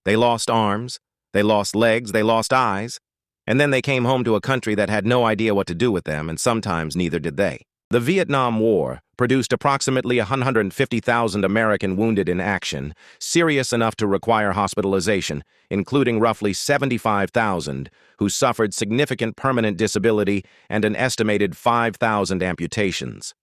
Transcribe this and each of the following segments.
They lost arms, they lost legs, they lost eyes, and then they came home to a country that had no idea what to do with them, and sometimes neither did they. The Vietnam War produced approximately 150,000 American wounded in action, serious enough to require hospitalization, including roughly 75,000 who suffered significant permanent disability and an estimated 5,000 amputations.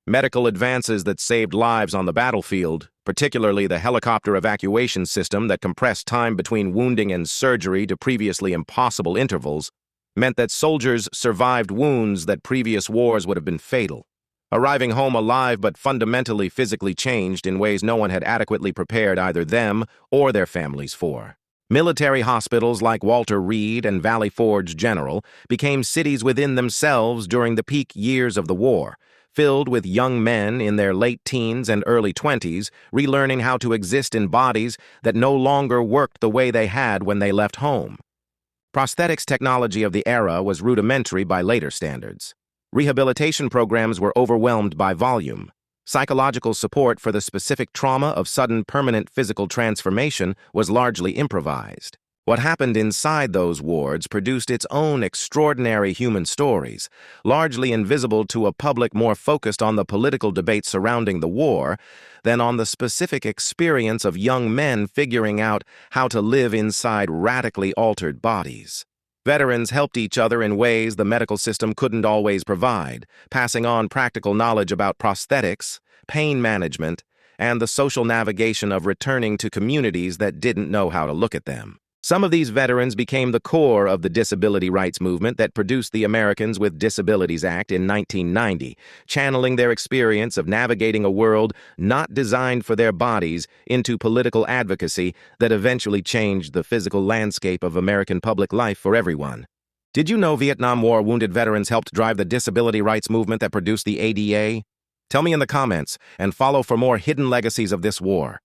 Medical advances that saved lives on the battlefield, particularly the helicopter evacuation system that compressed time between wounding and surgery to previously impossible intervals, meant that soldiers survived wounds that previous wars would have been fatal, arriving home alive but fundamentally physically changed in ways no one had adequately prepared either them or their families for. Military hospitals like Walter Reed and Valley Forge General became cities within themselves during the peak years of the war, filled with young men in their late teens and early 20s, relearning how to exist in bodies that no longer worked the way they had when they left home. Prosthetics technology of the era was rudimentary by later standards. Rehabilitation programs were overwhelmed by volume. Psychological support for the specific trauma of sudden permanent physical transformation was largely improvised. What happened inside those wards produced its own extraordinary human stories, largely invisible to a public more focused on the political debate surrounding the war than on the specific experience of young men figuring out how to live inside radically altered bodies. Veterans helped each other in ways the medical system couldn't always provide, passing on practical knowledge about prosthetics, pain management, and the social navigation of returning to communities that didn't know how to look at them. Some of these veterans became the core of the disability rights movement that produced the Americans with Disabilities Act in 1990, channeling their experience of navigating a world not designed for their bodies into political advocacy that eventually changed the physical landscape of American public life for everyone. Did you know Vietnam War wounded veterans helped drive the disability rights movement that produced the ADA? Tell me in the comments, and follow for more hidden legacies of this war.